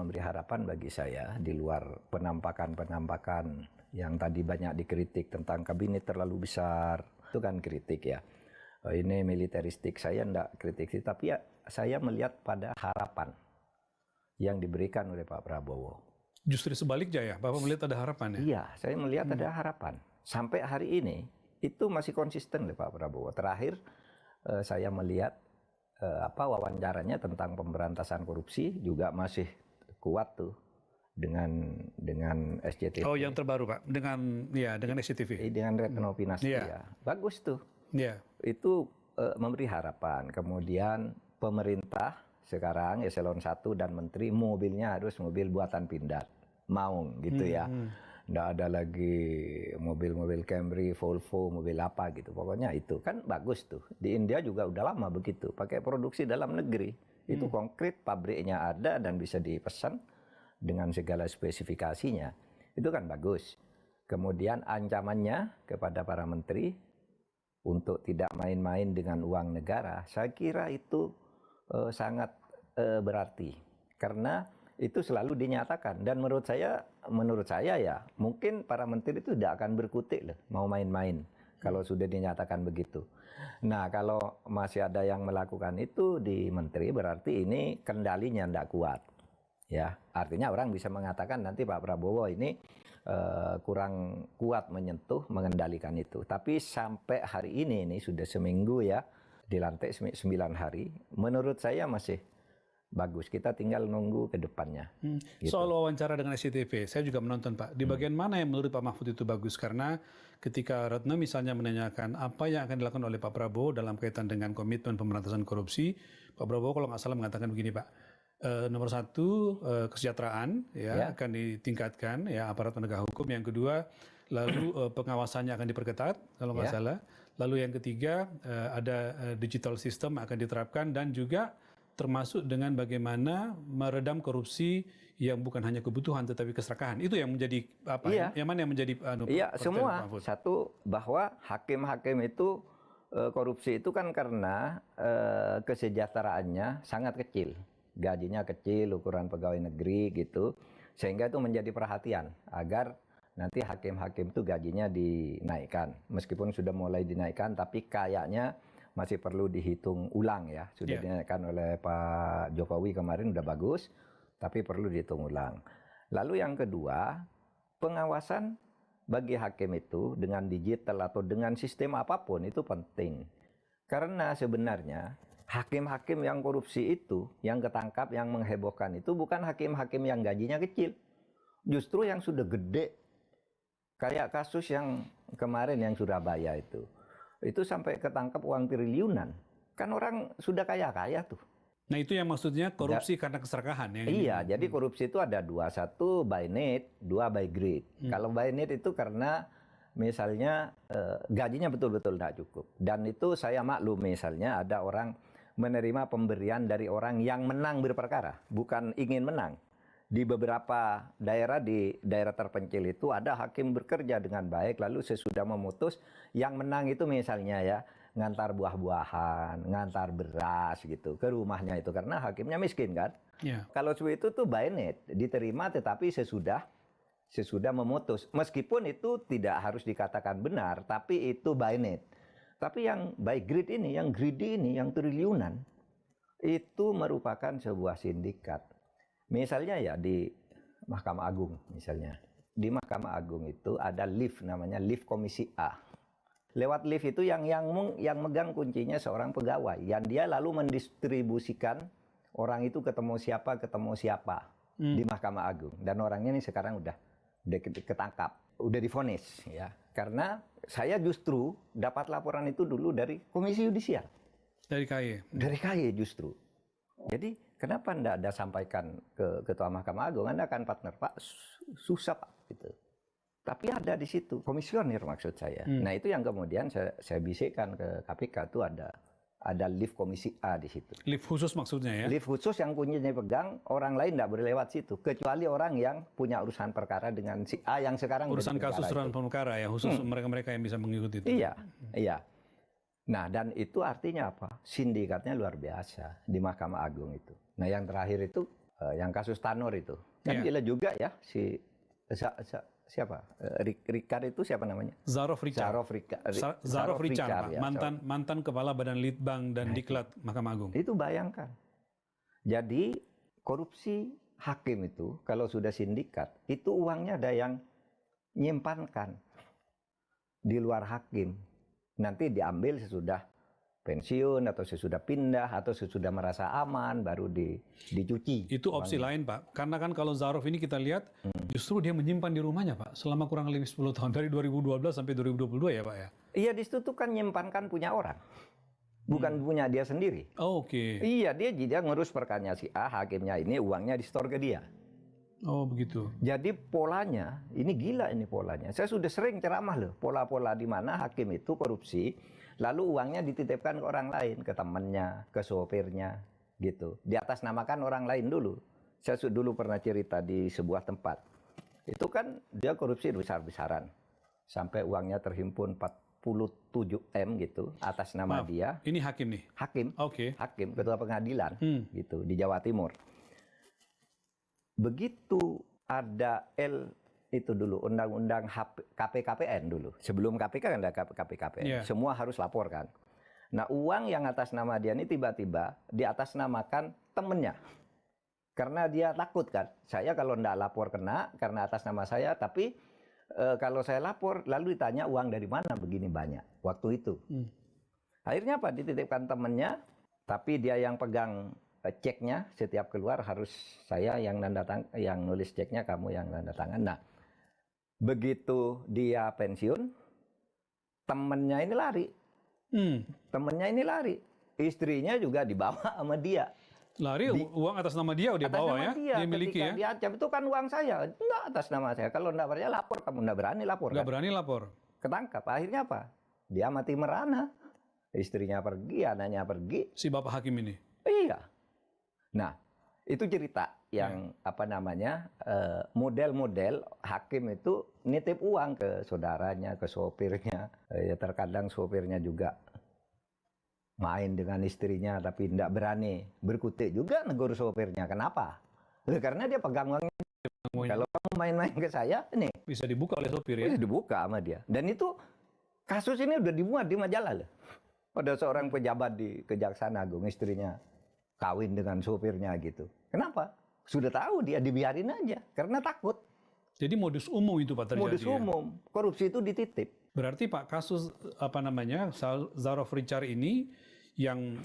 memberi harapan bagi saya di luar penampakan-penampakan yang tadi banyak dikritik tentang kabinet terlalu besar. Itu kan kritik ya. Ini militeristik, saya enggak kritik sih, tapi ya saya melihat pada harapan yang diberikan oleh Pak Prabowo. Justru sebaliknya ya, Bapak melihat ada harapan ya? Iya, saya melihat ada harapan. Sampai hari ini itu masih konsisten oleh Pak Prabowo. Terakhir saya melihat wawancaranya tentang pemberantasan korupsi juga masih kuat tuh dengan SCTV. Oh, yang terbaru Pak, dengan SCTV. Dengan Retno Pinasti ya. Bagus tuh. Iya. Itu memberi harapan. Kemudian pemerintah sekarang eselon 1 dan menteri mobilnya harus mobil buatan Pindad, Maung gitu ya. Nggak ada lagi mobil-mobil Camry, Volvo, mobil apa gitu. Pokoknya itu kan bagus tuh. Di India juga udah lama begitu, pakai produksi dalam negeri. Itu konkret, pabriknya ada dan bisa dipesan dengan segala spesifikasinya. Itu kan bagus. Kemudian ancamannya kepada para menteri untuk tidak main-main dengan uang negara, saya kira itu sangat berarti. Karena itu selalu dinyatakan, dan menurut saya ya mungkin para menteri itu tidak akan berkutik loh mau main-main kalau sudah dinyatakan begitu. Nah, kalau masih ada yang melakukan itu di menteri, berarti ini kendalinya tidak kuat ya. Artinya orang bisa mengatakan nanti Pak Prabowo ini kurang kuat mengendalikan itu. Tapi sampai hari ini sudah seminggu ya, dilantik 9 hari, menurut saya masih bagus. Kita tinggal nunggu ke depannya. Gitu. Soal wawancara dengan SCTV, saya juga menonton Pak. Di bagian mana yang menurut Pak Mahfud itu bagus? Karena ketika Retno misalnya menanyakan apa yang akan dilakukan oleh Pak Prabowo dalam kaitan dengan komitmen pemberantasan korupsi, Pak Prabowo kalau nggak salah mengatakan begini Pak, nomor 1 kesejahteraan ya akan ditingkatkan ya aparat penegak hukum. Yang kedua lalu pengawasannya akan diperketat kalau nggak salah. Lalu yang ketiga ada digital system akan diterapkan, dan juga termasuk dengan bagaimana meredam korupsi yang bukan hanya kebutuhan tetapi keserakahan. Itu yang menjadi apa? Yang mana yang menjadi semua. Satu, bahwa hakim-hakim itu korupsi itu kan karena kesejahteraannya sangat kecil. Gajinya kecil, ukuran pegawai negeri gitu. Sehingga itu menjadi perhatian agar nanti hakim-hakim itu gajinya dinaikkan. Meskipun sudah mulai dinaikkan, tapi kayaknya masih perlu dihitung ulang ya. Sudah dinaikkan oleh Pak Jokowi kemarin, udah bagus, tapi perlu dihitung ulang. Lalu yang kedua, pengawasan bagi hakim itu dengan digital atau dengan sistem apapun itu penting. Karena sebenarnya hakim-hakim yang korupsi itu, yang ketangkap, yang menghebohkan itu bukan hakim-hakim yang gajinya kecil. Justru yang sudah gede. Kayak kasus yang kemarin yang Surabaya itu sampai ketangkap uang triliunan. Kan orang sudah kaya-kaya tuh. Nah, itu yang maksudnya korupsi karena keserakahan ya. Iya, jadi korupsi itu ada dua, satu by need, dua by greed. Kalau by need itu karena misalnya gajinya betul-betul tidak cukup. Dan itu saya maklum, misalnya ada orang menerima pemberian dari orang yang menang berperkara, bukan ingin menang. Di beberapa daerah, di daerah terpencil itu ada hakim bekerja dengan baik, lalu sesudah memutus yang menang itu misalnya ya ngantar buah-buahan, ngantar beras gitu ke rumahnya itu karena hakimnya miskin kan. Kalau itu tuh by need, diterima tetapi sesudah memutus. Meskipun itu tidak harus dikatakan benar, tapi itu by need. Tapi yang by greed ini, yang greedy ini, yang triliunan, itu merupakan sebuah sindikat. Misalnya ya di Mahkamah Agung misalnya. Di Mahkamah Agung itu ada lift, namanya lift Komisi A. Lewat lift itu yang megang kuncinya seorang pegawai, yang dia lalu mendistribusikan orang itu ketemu siapa di Mahkamah Agung. Dan orangnya ini sekarang udah ketangkap, udah divonis ya. Karena saya justru dapat laporan itu dulu dari Komisi Yudisial. Dari KY? Dari KY justru. Jadi kenapa Anda sampaikan ke Ketua Mahkamah Agung, Anda kan partner Pak, susah Pak gitu. Tapi ada di situ, komisioner maksud saya. Nah itu yang kemudian saya bisikkan ke KPK, itu ada lift Komisi A di situ. Lift khusus maksudnya ya? Lift khusus yang kuncinya pegang, orang lain tidak boleh lewat situ. Kecuali orang yang punya urusan perkara dengan si A yang sekarang urusan kasus urusan perkara ya, khusus mereka-mereka yang bisa mengikuti itu. Iya. Nah, dan itu artinya apa? Sindikatnya luar biasa di Mahkamah Agung itu. Nah, yang terakhir itu yang kasus Tanur itu. Kan gila juga ya si siapa? Ricard itu siapa namanya? Zarof Richard. Zarof Richard, ya, mantan kepala Badan Litbang dan Diklat Mahkamah Agung. Itu bayangkan. Jadi korupsi hakim itu kalau sudah sindikat, itu uangnya ada yang nyimpankan di luar hakim. Nanti diambil sesudah pensiun atau sesudah pindah atau sesudah merasa aman baru dicuci. Itu opsi lain, Pak. Karena kan kalau Zarof ini kita lihat justru dia menyimpan di rumahnya, Pak, selama kurang lebih 10 tahun dari 2012 sampai 2022 ya, Pak ya. Iya, di situ tuh kan nyimpankan punya orang. Bukan punya dia sendiri. Oh, oke. Iya, dia ngurus perkaranya si A, hakimnya ini uangnya di-store ke dia. Oh, begitu. Jadi polanya, ini gila ini polanya. Saya sudah sering ceramah loh, pola-pola di mana hakim itu korupsi, lalu uangnya dititipkan ke orang lain, ke temannya, ke sopirnya, gitu. Di atas namakan orang lain dulu. Saya dulu pernah cerita di sebuah tempat. Itu kan dia korupsi besar-besaran. Sampai uangnya terhimpun 47 M gitu, atas nama dia. Ini hakim nih? Hakim. Oke. Hakim, ketua pengadilan, gitu, di Jawa Timur. Begitu ada itu dulu undang-undang KPKPN dulu. Sebelum KPK kan ada KPKPN. Semua harus lapor kan. Nah, uang yang atas nama dia ini tiba-tiba di atas namakan temennya. Karena dia takut kan. Saya kalau enggak lapor kena karena atas nama saya, tapi kalau saya lapor lalu ditanya uang dari mana begini banyak waktu itu. Akhirnya apa? Dititipkan temennya, tapi dia yang pegang ceknya setiap keluar harus saya yang yang nulis ceknya, kamu yang tanda tangan. Nah, begitu dia pensiun, temennya ini lari. Temennya ini lari. Istrinya juga dibawa sama dia. Lari uang atas nama dia udah bawa ya? Dia miliki ya? Diancam, itu kan uang saya. Enggak atas nama saya. Kalau enggak berani lapor, kamu enggak berani lapor. Enggak berani lapor. Ketangkap. Akhirnya apa? Dia mati merana. Istrinya pergi, anaknya pergi. Si bapak hakim ini? Iya. Nah, itu cerita yang model-model hakim itu nitip uang ke saudaranya, ke sopirnya. Ya terkadang sopirnya juga main dengan istrinya tapi tidak berani berkutik juga negur sopirnya. Kenapa? Karena dia pegang uangnya. Kalau kamu main-main ke saya, ini bisa dibuka oleh sopir ya? Bisa dibuka sama dia. Dan itu kasus ini udah dimuat di majalah loh. Ada seorang pejabat di Kejaksaan Agung, istrinya kawin dengan sopirnya gitu. Kenapa? Sudah tahu dia dibiarin aja karena takut. Jadi modus umum itu Pak terjadi. Modus umum, korupsi itu dititip. Berarti Pak kasus Zarof Richard ini yang